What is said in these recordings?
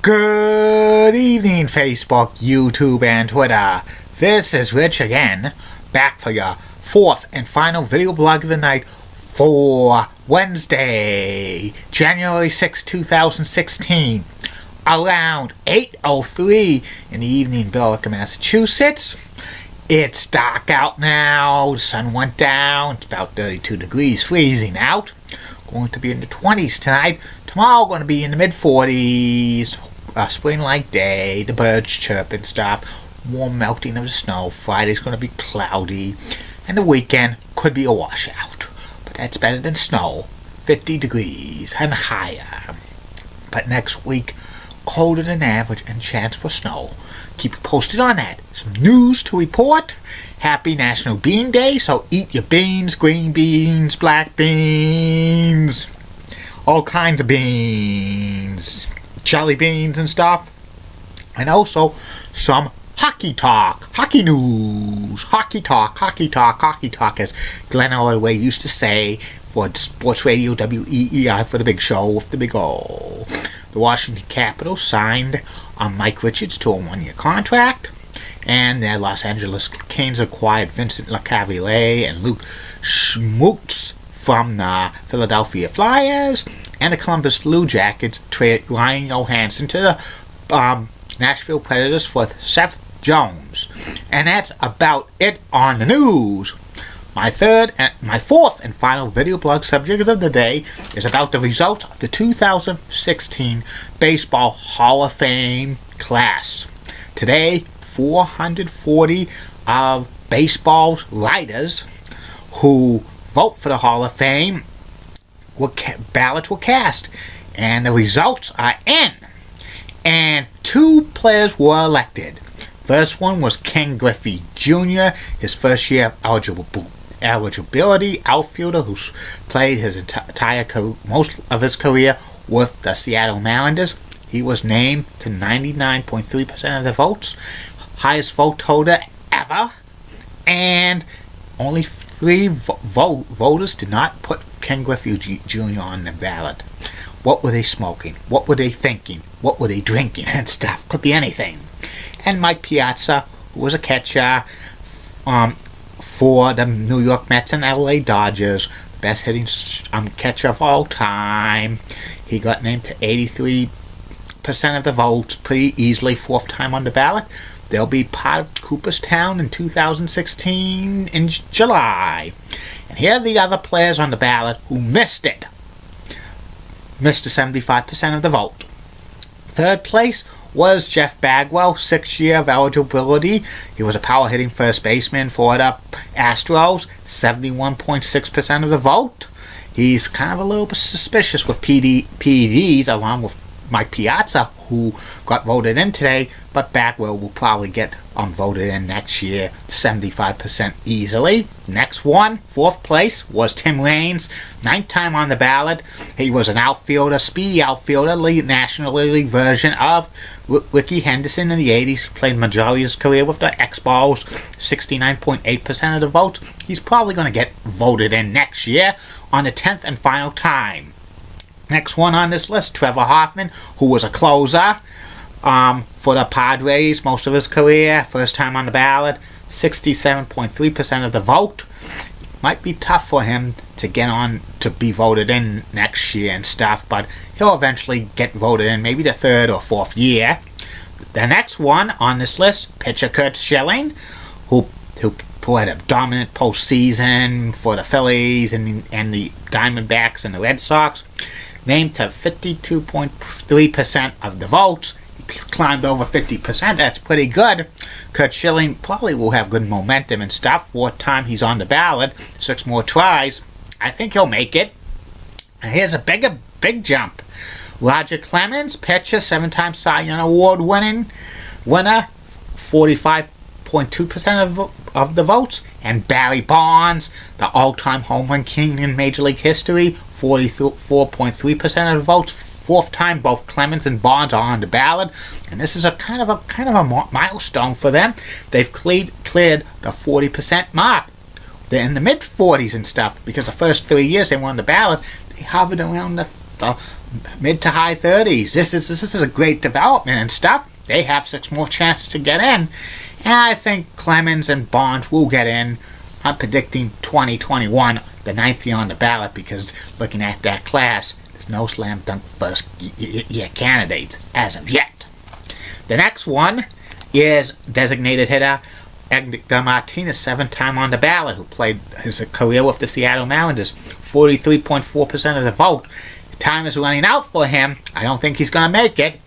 Good evening, Facebook, YouTube, and Twitter. This is Rich again, back for your fourth and final video blog of the night for Wednesday, January 6, 2016, around 8:03 in the evening in Billerica, Massachusetts. It's dark out now, the sun went down, it's about 32 degrees, freezing out. Going to be in the 20s tonight. Tomorrow going to be in the mid-40s. A spring-like day, the birds chirping stuff, warm melting of the snow. Friday's going to be cloudy, and the weekend could be a washout. But that's better than snow, 50 degrees and higher. But next week, colder than average and chance for snow. Keep you posted on that. Some news to report. Happy National Bean Day, so eat your beans, green beans, black beans, all kinds of beans, jelly beans and stuff. And also some hockey talk, hockey news, hockey talk, as Glenn Alloway used to say for Sports Radio WEEI for the big show with the big O. The Washington Capitals signed Mike Richards to a one-year contract, and the Los Angeles Kings acquired Vincent LeCavalier and Luke Schmutz from the Philadelphia Flyers, and the Columbus Blue Jackets traded Ryan Johansson to the Nashville Predators for Seth Jones. And that's about it on the news. My fourth and final video blog subject of the day is about the results of the 2016 Baseball Hall of Fame class. Today, 440 of baseball's writers who vote for the Hall of Fame ballots were cast, and the results are in. And two players were elected. First one was Ken Griffey Jr., his first year of eligibility outfielder who's played his most of his career with the Seattle Mariners. He was named to 99.3% of the votes, highest vote total ever, and only 3 voters did not put Ken Griffey Jr. on the ballot. What were they smoking? What were they thinking? What were they drinking and stuff? Could be anything. And Mike Piazza, who was a catcher for the New York Mets and LA Dodgers, best hitting catcher of all time. He got named to 83% of the votes pretty easily, 4th time on the ballot. They'll be part of Cooperstown in 2016 in July. And here are the other players on the ballot who missed it. Missed the 75% of the vote. Third place was Jeff Bagwell, 6th year of eligibility. He was a power-hitting first baseman for the Astros, 71.6% of the vote. He's kind of a little bit suspicious with PEDs, along with Mike Piazza, who got voted in today, but Bagwell will probably get voted in next year, 75% easily. Next one, 4th place, was Tim Raines, 9th time on the ballot. He was an outfielder, speedy outfielder, National League version of Ricky Henderson in the 80s. He played majority of his career with the Expos, 69.8% of the votes. He's probably going to get voted in next year on the 10th and final time. Next one on this list, Trevor Hoffman, who was a closer for the Padres most of his career. First time on the ballot, 67.3% of the vote. Might be tough for him to get on to be voted in next year and stuff, but he'll eventually get voted in, maybe the 3rd or 4th year. The next one on this list, pitcher Curt Schilling, who had a dominant postseason for the Phillies and the Diamondbacks and the Red Sox. Named to 52.3% of the votes. He climbed over 50%. That's pretty good. Curt Schilling probably will have good momentum and stuff. 4th time he's on the ballot. 6 more tries. I think he'll make it. And here's a big jump. Roger Clemens, pitcher, 7-time Cy Young Award winner, 45.2% of the votes. And Barry Bonds, the all-time home run king in Major League history, 44.3% of the votes. 4th time both Clemens and Bonds are on the ballot, and this is a kind of a milestone for them. They've cleared the 40% mark. They're in the mid-40s and stuff, because the first 3 years they were on the ballot, they hovered around the the mid to high 30s. This is a great development and stuff. They have 6 more chances to get in. And I think Clemens and Barnes will get in. I'm predicting 2021, the 9th year on the ballot, because looking at that class, there's no slam dunk first year candidates as of yet. The next one is designated hitter Edgar Martinez, 7th time on the ballot, who played his career with the Seattle Mariners, 43.4% of the vote. Time is running out for him. I don't think he's going to make it.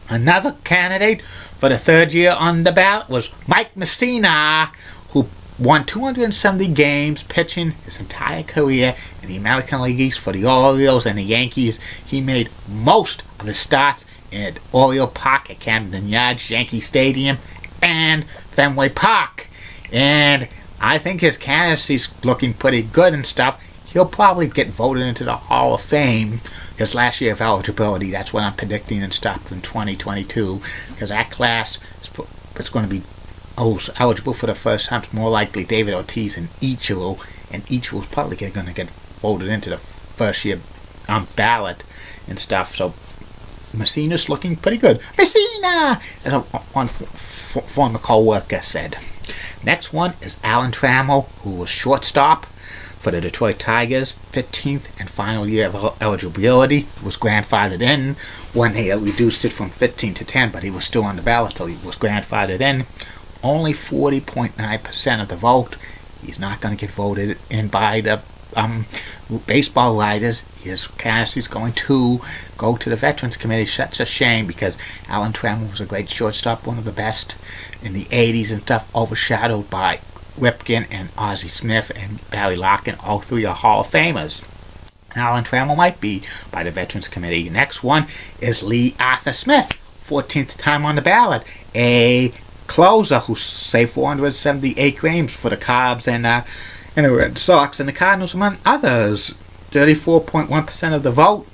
Another candidate for the 3rd year on the ballot was Mike Mussina, who won 270 games pitching his entire career in the American League East for the Orioles and the Yankees. He made most of his starts at Oriole Park at Camden Yards, Yankee Stadium, and Fenway Park. And I think his candidacy's looking pretty good and stuff. He'll probably get voted into the Hall of Fame his last year of eligibility. That's what I'm predicting and stuff in 2022, because that class is going to be eligible for the first time. It's more likely David Ortiz and Ichiro, and Ichiro's probably going to get voted into the first year ballot and stuff. So Mussina's looking pretty good. Mussina, as one former co-worker said. Next one is Alan Trammell, who was shortstop for the Detroit Tigers, 15th and final year of eligibility. Was grandfathered in when they reduced it from 15 to 10, but he was still on the ballot until he was grandfathered in. Only 40.9% of the vote. He's not going to get voted in by the baseball writers. His candidacy is going to go to the Veterans Committee. Such a shame, because Alan Trammell was a great shortstop, one of the best in the 80s and stuff, overshadowed by Ripken and Ozzie Smith and Barry Larkin. All 3 are Hall of Famers. Alan Trammell might be by the Veterans Committee. Next one is Lee Arthur Smith, 14th time on the ballot, a closer who saved 478 games for the Cubs and the Red Sox and the Cardinals, among others. 34.1% of the vote.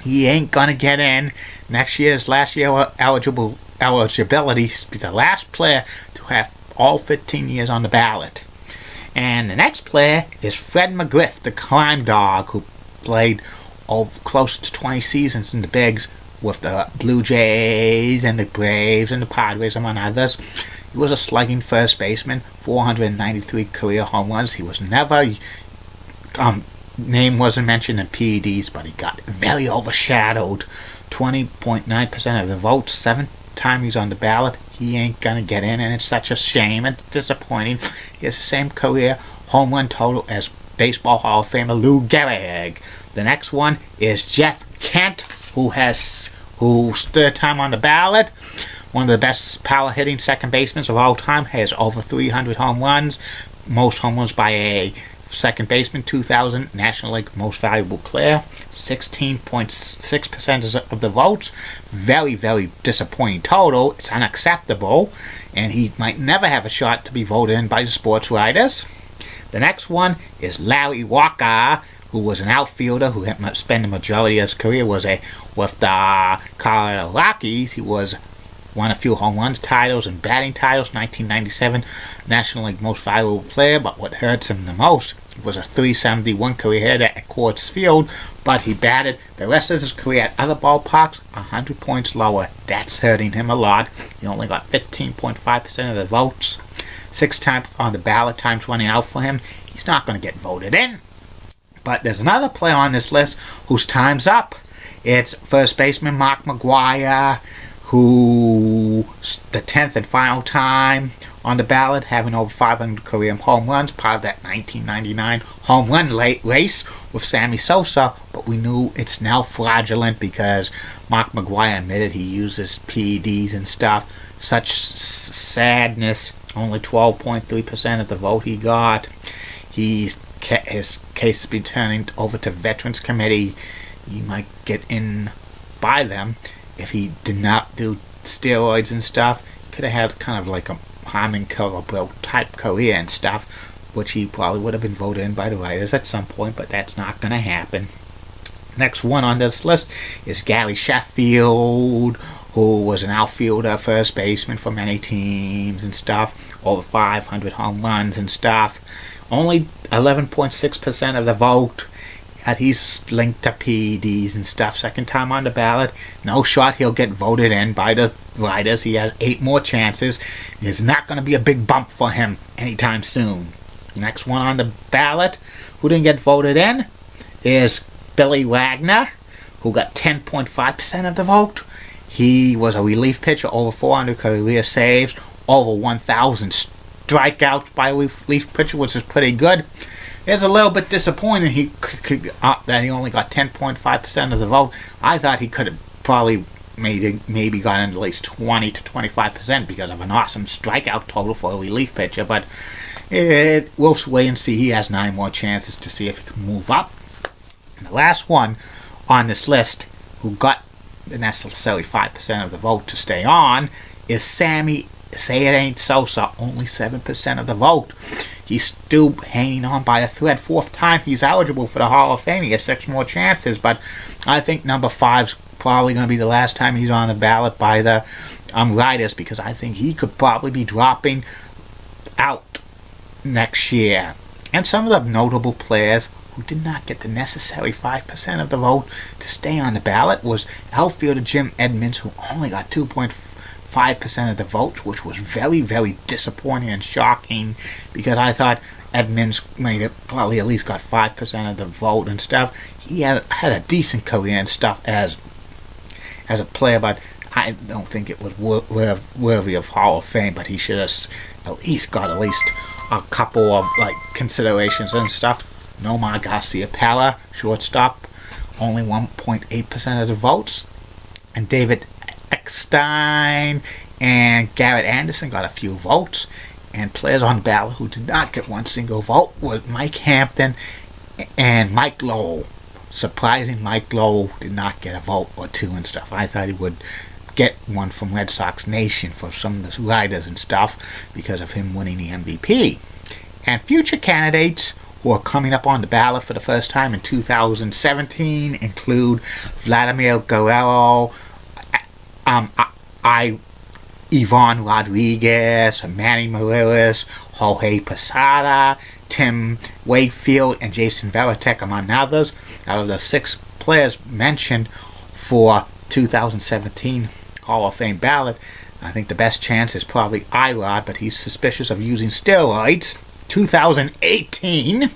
He ain't gonna get in. Last year eligibility. He's the last player to have all 15 years on the ballot. And the next player is Fred McGriff, the crime dog, who played close to 20 seasons in the bigs with the Blue Jays and the Braves and the Padres, among others. He was a slugging first baseman, 493 career home runs. He was never, name wasn't mentioned in PEDs, but he got very overshadowed. 20.9% of the vote, 7th time he's on the ballot. He ain't gonna get in, and it's such a shame and disappointing. He has the same career home run total as Baseball Hall of Famer Lou Gehrig. The next one is Jeff Kent, who's 3rd time on the ballot. One of the best power hitting second basemen of all time. Has over 300 home runs. Most home runs by a second baseman. 2000 National League Most Valuable Player. 16.6% of the votes. Very, very disappointing total. It's unacceptable. And he might never have a shot to be voted in by the sports writers. The next one is Larry Walker, who was an outfielder who had spent the majority of his career with the Colorado Rockies. He won a few home runs titles and batting titles. 1997 National League Most Valuable Player, but what hurts him the most was a 371 career hitter at Coors Field, but he batted the rest of his career at other ballparks 100 points lower. That's hurting him a lot. He only got 15.5% of the votes. 6 times on the ballot, times running out for him. He's not going to get voted in. But there's another player on this list whose time's up. It's first baseman Mark McGwire, who the 10th and final time on the ballot, having over 500 career home runs, part of that 1999 home run race with Sammy Sosa, but we knew it's now fraudulent because Mark McGwire admitted he uses PEDs and stuff. Such sadness. Only 12.3% of the vote he got. His case has been turned over to Veterans Committee. He might get in by them if he did not do steroids and stuff. Could have had kind of like a Harmon Killebrew type career and stuff, which he probably would have been voted in by the writers at some point, but that's not going to happen. Next one on this list is Gary Sheffield, who was an outfielder, first baseman for many teams and stuff, over 500 home runs and stuff. Only 11.6% of the vote. that he's linked to PEDs and stuff. Second time on the ballot. No shot he'll get voted in by the writers. He has 8 more chances. There's not going to be a big bump for him anytime soon. Next one on the ballot, who didn't get voted in, is Billy Wagner, who got 10.5% of the vote. He was a relief pitcher, over 400 career saves, over 1,000 strikeouts by a relief pitcher, which is pretty good. It's a little bit disappointing that he only got 10.5% of the vote. I thought he could have probably maybe gotten at least 20 to 25% because of an awesome strikeout total for a relief pitcher. But we'll wait and see. He has 9 more chances to see if he can move up. And the last one on this list who got necessarily 5% of the vote to stay on is Sammy Say It Ain't Sosa, only 7% of the vote. He's still hanging on by a thread. 4th time he's eligible for the Hall of Fame. He has 6 more chances, but I think number 5's probably going to be the last time he's on the ballot by the writers, because I think he could probably be dropping out next year. And some of the notable players who did not get the necessary 5% of the vote to stay on the ballot was outfielder Jim Edmonds, who only got 2.5% of the votes, which was very, very disappointing and shocking, because I thought Edmonds made it probably at least got 5% of the vote and stuff. He had a decent career and stuff as a player, but I don't think it was worthy of Hall of Fame. But he should have at least got a couple of considerations and stuff. Nomar Garcia-Pella, shortstop, only 1.8% of the votes. And David Eckstein and Garrett Anderson got a few votes. And players on the ballot who did not get one single vote was Mike Hampton and Mike Lowell. Surprising, Mike Lowell did not get a vote or 2 and stuff. I thought he would get one from Red Sox Nation for some of the writers and stuff because of him winning the MVP. And future candidates who are coming up on the ballot for the first time in 2017 include Vladimir Guerrero, Ivan Rodriguez, Manny Morales, Jorge Posada, Tim Wakefield, and Jason Varitek, among others. Out of the 6 players mentioned for 2017 Hall of Fame ballot, I think the best chance is probably Irod, but he's suspicious of using steroids. 2018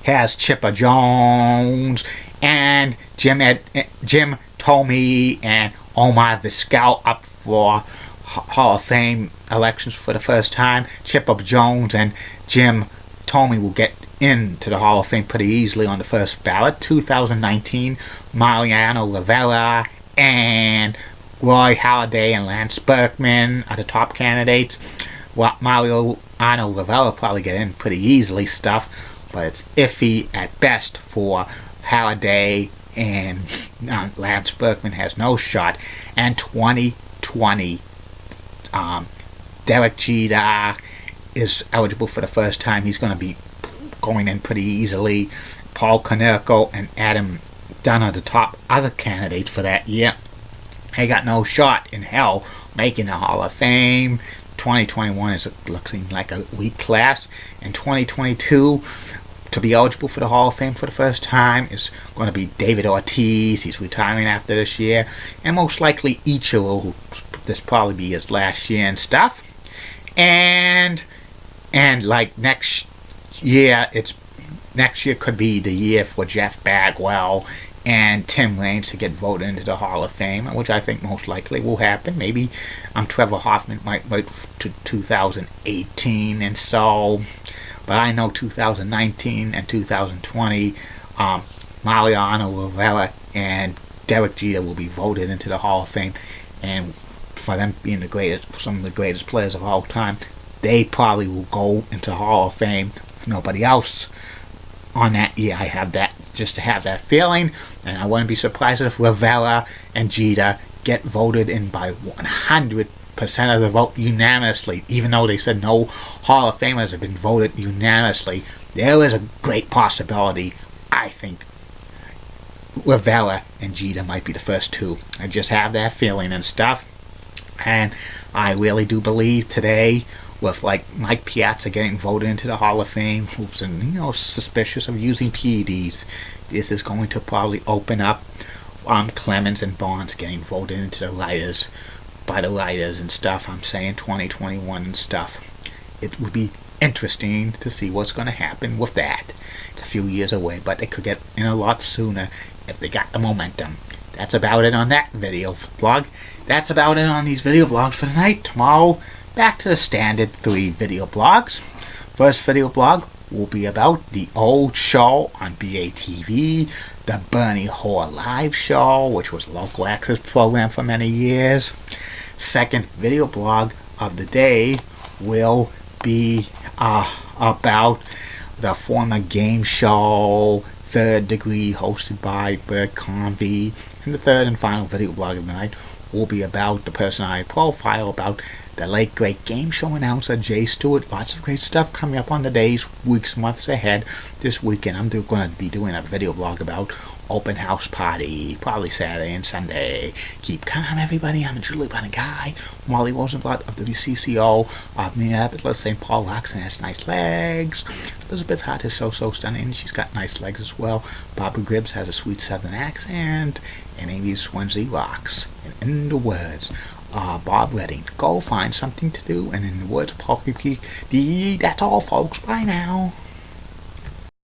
has Chipper Jones and Jim Thome and Omar Vizquel up for Hall of Fame elections for the first time. Chipper Jones and Jim Thome will get into the Hall of Fame pretty easily on the first ballot. 2019, Mariano Rivera and Roy Halladay and Lance Berkman are the top candidates. Well, Mariano Rivera probably get in pretty easily stuff, but it's iffy at best for Halladay, and Lance Berkman has no shot. And 2020, Derek Jeter is eligible for the first time. He's going to be going in pretty easily. Paul Konerko and Adam Dunn are the top other candidates for that year. They got no shot in hell making the Hall of Fame. 2021 is looking like a weak class. And 2022, to be eligible for the Hall of Fame for the first time, is going to be David Ortiz. He's retiring after this year. And most likely Ichiro, who this probably be his last year and stuff. And next year could be the year for Jeff Bagwell and Tim Raines to get voted into the Hall of Fame, which I think most likely will happen. Maybe Trevor Hoffman might wait to 2018 and so, but I know 2019 and 2020, Mariano Rivera and Derek Jeter will be voted into the Hall of Fame, and for them being some of the greatest players of all time, they probably will go into the Hall of Fame if nobody else on that year. I have that, just to have that feeling, and I wouldn't be surprised if Rivera and Jeter get voted in by 100% of the vote unanimously. Even though they said no Hall of Famers have been voted unanimously, there is a great possibility, I think, Rivera and Jeter might be the first 2. I just have that feeling and stuff. And I really do believe today with like Mike Piazza getting voted into the Hall of Fame, who's suspicious of using PEDs. This is going to probably open up Clemens and Barnes getting voted into the writers by the writers and stuff. I'm saying 2021 and stuff. It would be interesting to see what's going to happen with that. It's a few years away, but they could get in a lot sooner if they got the momentum. That's about it on that video blog. That's about it on these video blogs for tonight. Tomorrow, back to the standard 3 video blogs. First video blog will be about the old show on BATV, the Bernie Hoare Live Show, which was a local access program for many years. Second video blog of the day will be about the former game show Third Degree, hosted by Bert Convey. And the third and final video blog of the night will be about the person I profile, about the late great game show announcer Jay Stewart. Lots of great stuff coming up on the days, weeks, months ahead. This weekend I'm going to be doing a video blog about open house party, probably Saturday and Sunday. Keep calm, everybody. I'm a Julie Bunny guy. Molly Rosenblatt of WCCO of Minneapolis. St. Paul Roxanne has nice legs. Elizabeth Hart is so stunning. She's got nice legs as well. Barbara Gribbs has a sweet southern accent. And Amy Swansea rocks. And in the words Bob Redding, go find something to do. And in the words of Paul Peak, that's all, folks. Bye now.